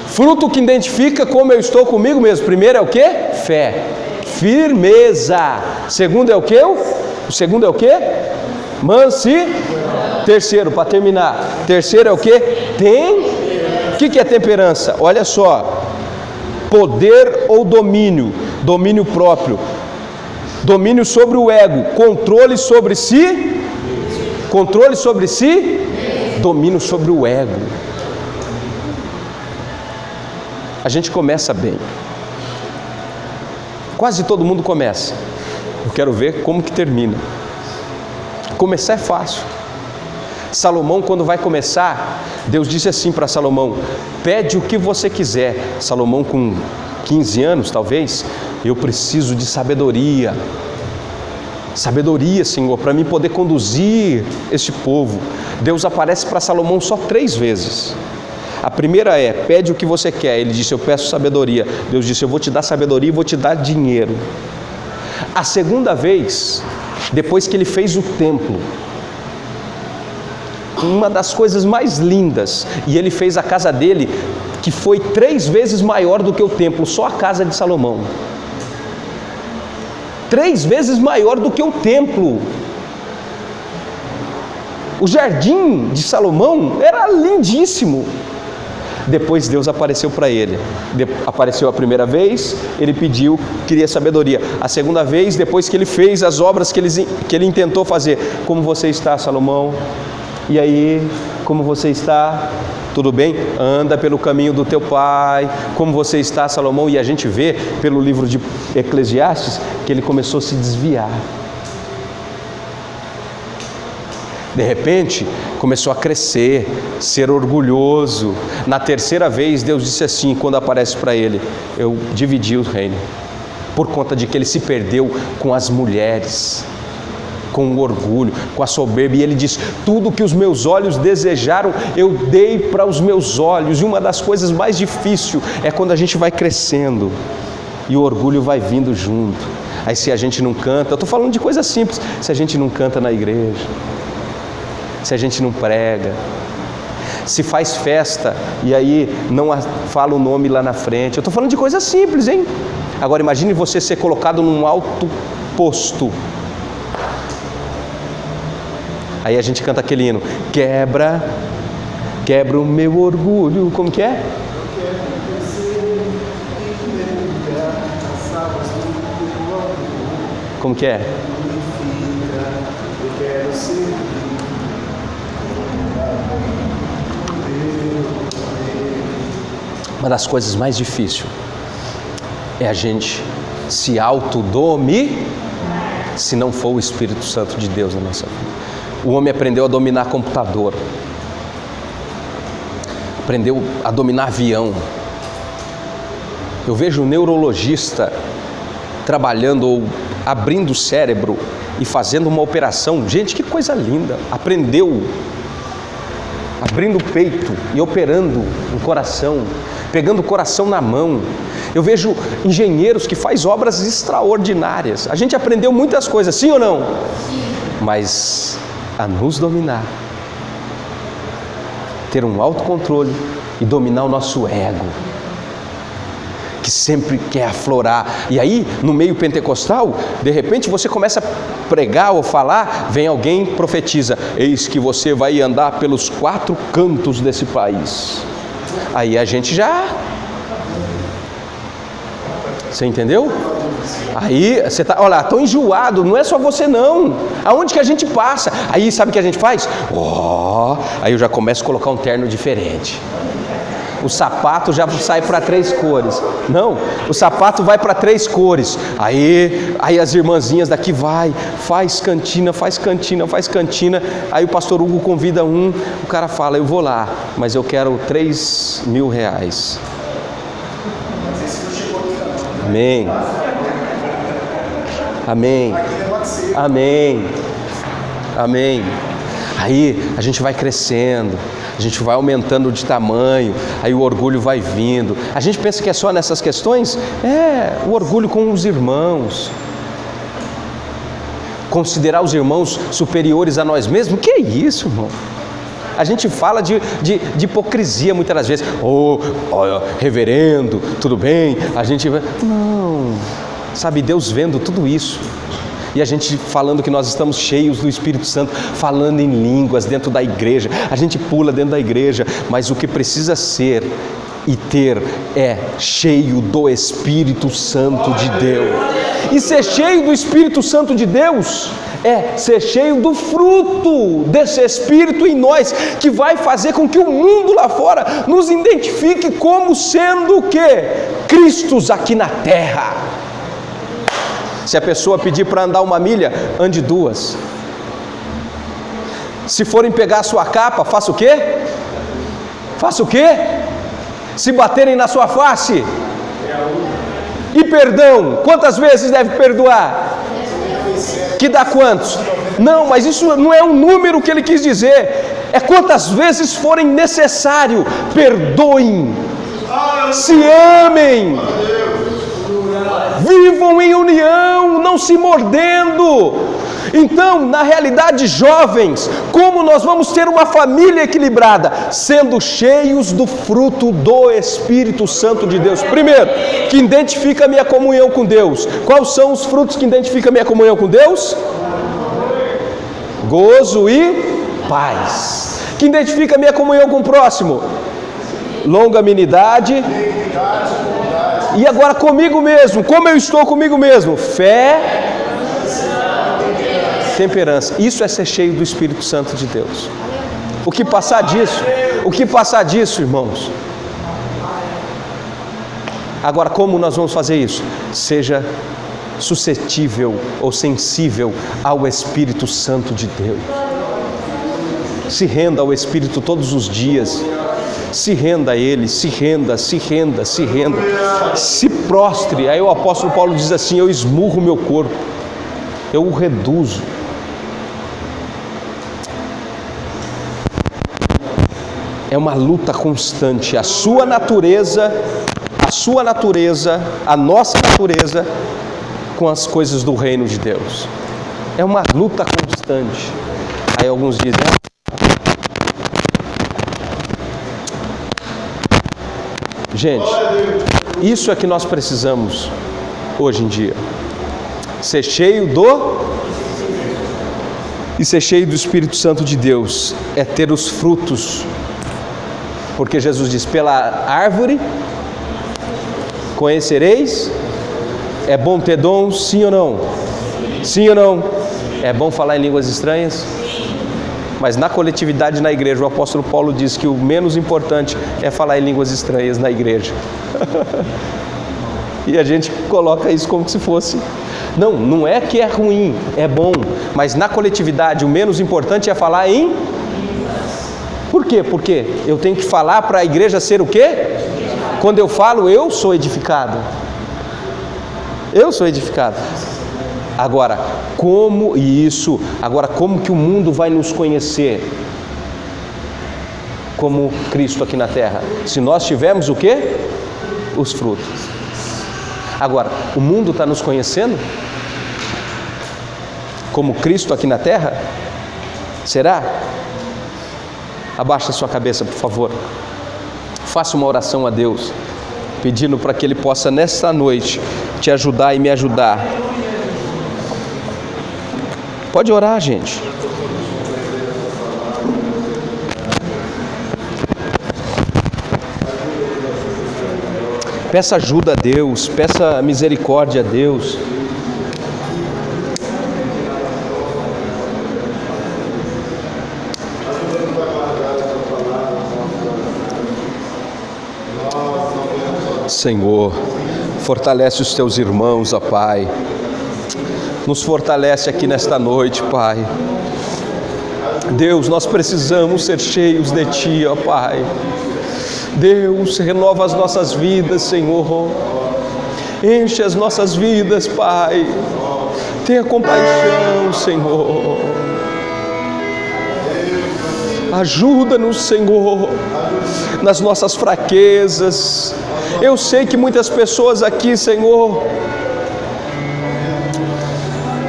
Fruto que identifica como eu estou comigo mesmo. Primeiro é o quê? Fé. Firmeza. Segundo é o quê? O segundo é o quê? Terceiro, para terminar. Terceiro é o quê? O que é temperança? Olha só: poder ou domínio, domínio próprio, domínio sobre o ego, controle sobre si, domínio sobre o ego. A gente começa bem, quase todo mundo começa. Eu quero ver como que termina. Começar é fácil. Salomão, quando vai começar, Deus disse assim para Salomão: pede o que você quiser. Salomão, com 15 anos talvez: eu preciso de sabedoria. Sabedoria, Senhor, para mim poder conduzir este povo. Deus aparece para Salomão só 3 vezes. A primeira é: pede o que você quer. Ele disse: eu peço sabedoria. Deus disse: eu vou te dar sabedoria e vou te dar dinheiro. A segunda vez, depois que ele fez o templo, uma das coisas mais lindas, e ele fez a casa dele, que foi 3 vezes maior do que o templo, só a casa de Salomão. 3 vezes maior do que o templo. O jardim de Salomão era lindíssimo. Depois Deus apareceu para ele. Apareceu a primeira vez, ele pediu, queria sabedoria. A segunda vez, depois que ele fez as obras que ele intentou fazer: como você está, Salomão? E aí, como você está? Tudo bem? Anda pelo caminho do teu pai. Como você está, Salomão? E a gente vê pelo livro de Eclesiastes que ele começou a se desviar. De repente, começou a crescer, ser orgulhoso. Na terceira vez, Deus disse assim, quando aparece para ele: eu dividi o reino, por conta de que ele se perdeu com as mulheres, com o orgulho, com a soberba. E ele diz: tudo que os meus olhos desejaram, eu dei para os meus olhos. E uma das coisas mais difíceis é quando a gente vai crescendo e o orgulho vai vindo junto. Aí se a gente não canta, eu estou falando de coisa simples, se a gente não canta na igreja, se a gente não prega, se faz festa e aí não fala o nome lá na frente. Eu estou falando de coisa simples, hein? Agora imagine você ser colocado num alto posto. Aí a gente canta aquele hino: quebra o meu orgulho. Como que é? Como que é? Uma das coisas mais difíceis é a gente se autodominar, se não for o Espírito Santo de Deus na nossa vida. O homem aprendeu a dominar computador, aprendeu a dominar avião. Eu vejo um neurologista trabalhando ou abrindo o cérebro e fazendo uma operação. Gente, que coisa linda! Aprendeu abrindo o peito e operando o coração, pegando o coração na mão. Eu vejo engenheiros que fazem obras extraordinárias. A gente aprendeu muitas coisas, sim ou não? Sim. Mas a nos dominar, ter um autocontrole e dominar o nosso ego, que sempre quer aflorar. E aí, no meio pentecostal, de repente você começa a pregar ou falar, vem alguém, profetiza: eis que você vai andar pelos 4 cantos desse país. Aí a gente já... Você entendeu? Aí você está, olha lá, tão enjoado, não é só você não. Aonde que a gente passa? Aí sabe o que a gente faz? Aí eu já começo a colocar um terno diferente. O sapato já sai para 3 cores. Não, o sapato vai para 3 cores. Aí as irmãzinhas daqui faz cantina. Aí o pastor Hugo convida o cara fala: eu vou lá, mas eu quero R$3.000. Amém. Amém. Amém. Amém. Aí a gente vai crescendo, a gente vai aumentando de tamanho, aí o orgulho vai vindo. A gente pensa que é só nessas questões? O orgulho com os irmãos. Considerar os irmãos superiores a nós mesmos? Que é isso, irmão? A gente fala de hipocrisia muitas das vezes. Reverendo, tudo bem? A gente... Não, sabe, Deus vendo tudo isso. E a gente falando que nós estamos cheios do Espírito Santo, falando em línguas dentro da igreja, a gente pula dentro da igreja, mas o que precisa ser e ter é cheio do Espírito Santo de Deus. E ser cheio do Espírito Santo de Deus é ser cheio do fruto desse Espírito em nós, que vai fazer com que o mundo lá fora nos identifique como sendo o quê? Cristos aqui na terra. Se a pessoa pedir para andar 1 milha, ande 2. Se forem pegar a sua capa, faça o quê? Faça o quê? Se baterem na sua face. E perdão, quantas vezes deve perdoar? Que dá quantos? Não, mas isso não é um número que ele quis dizer. É quantas vezes forem necessário. Perdoem. Se amem. Vivam em união, não se mordendo. Então, na realidade, jovens, como nós vamos ter uma família equilibrada? Sendo cheios do fruto do Espírito Santo de Deus. Primeiro, que identifica a minha comunhão com Deus. Quais são os frutos que identificam a minha comunhão com Deus? Gozo e paz. Que identifica a minha comunhão com o próximo? Longanimidade. E agora comigo mesmo, como eu estou comigo mesmo? Fé, temperança. Isso é ser cheio do Espírito Santo de Deus. O que passar disso, irmãos? Agora, como nós vamos fazer isso? Seja suscetível ou sensível ao Espírito Santo de Deus. Se renda ao Espírito todos os dias. Se renda a Ele, se renda, se renda, se renda. Se prostre. Aí o apóstolo Paulo diz assim: eu esmurro o meu corpo, eu o reduzo. É uma luta constante. A nossa natureza com as coisas do reino de Deus. É uma luta constante. Aí alguns dizem: gente, isso é que nós precisamos hoje em dia. Ser cheio e ser cheio do Espírito Santo de Deus é ter os frutos. Porque Jesus diz: pela árvore conhecereis. É bom ter dons, sim ou não? Sim ou não? É bom falar em línguas estranhas? Mas na coletividade, na igreja, o apóstolo Paulo diz que o menos importante é falar em línguas estranhas na igreja. E a gente coloca isso como se fosse... Não é que é ruim, é bom. Mas na coletividade, o menos importante é falar em... Por quê? Porque eu tenho que falar para a igreja ser o quê? Quando eu falo, eu sou edificado. Eu sou edificado. Agora, como que o mundo vai nos conhecer como Cristo aqui na terra? Se nós tivermos o quê? Os frutos. Agora, o mundo está nos conhecendo como Cristo aqui na terra? Será? Abaixa sua cabeça, por favor. Faça uma oração a Deus, pedindo para que Ele possa nesta noite te ajudar e me ajudar. Pode orar, gente. Peça ajuda a Deus, peça misericórdia a Deus. Senhor, fortalece os teus irmãos, ó Pai. Nos fortalece aqui nesta noite, Pai. Deus, nós precisamos ser cheios de Ti, ó Pai. Deus, renova as nossas vidas, Senhor. Enche as nossas vidas, Pai. Tenha compaixão, Senhor. Ajuda-nos, Senhor, nas nossas fraquezas. Eu sei que muitas pessoas aqui, Senhor,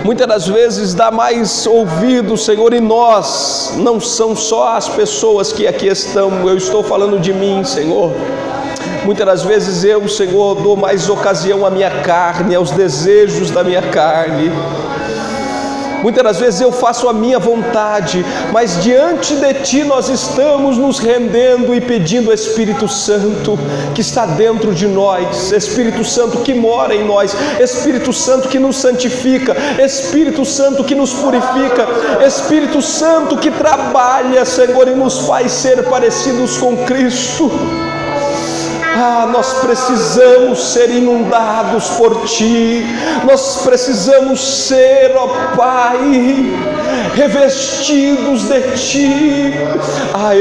muitas das vezes dá mais ouvido, Senhor, e nós, não são só as pessoas que aqui estão, eu estou falando de mim, Senhor. Muitas das vezes eu, Senhor, dou mais ocasião à minha carne, aos desejos da minha carne. Muitas das vezes eu faço a minha vontade, mas diante de Ti nós estamos nos rendendo e pedindo, Espírito Santo que está dentro de nós, Espírito Santo que mora em nós, Espírito Santo que nos santifica, Espírito Santo que nos purifica, Espírito Santo que trabalha, Senhor, e nos faz ser parecidos com Cristo. Nós precisamos ser inundados por Ti, nós precisamos ser, ó Pai, revestidos de Ti.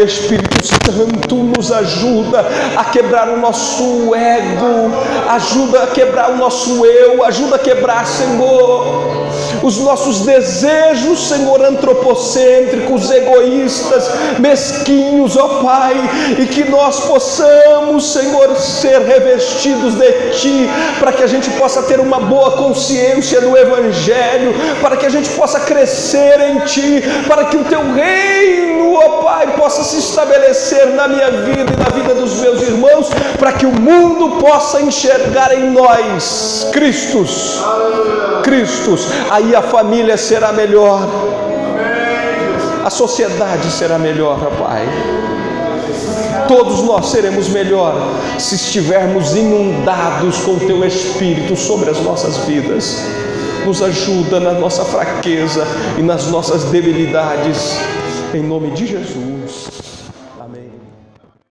Espírito Santo, nos ajuda a quebrar o nosso ego, ajuda a quebrar o nosso eu, ajuda a quebrar, Senhor, os nossos desejos, Senhor, antropocêntricos, egoístas, mesquinhos, ó Pai, e que nós possamos, Senhor, ser revestidos de Ti, para que a gente possa ter uma boa consciência do Evangelho, para que a gente possa crescer em Ti, para que o Teu reino, ó Pai, possa se estabelecer na minha vida e na vida dos meus irmãos, para que o mundo possa enxergar em nós Cristos. Aí a família será melhor, a sociedade será melhor, ó Pai. Todos nós seremos melhor se estivermos inundados com o Teu Espírito sobre as nossas vidas. Nos ajuda na nossa fraqueza e nas nossas debilidades, em nome de Jesus.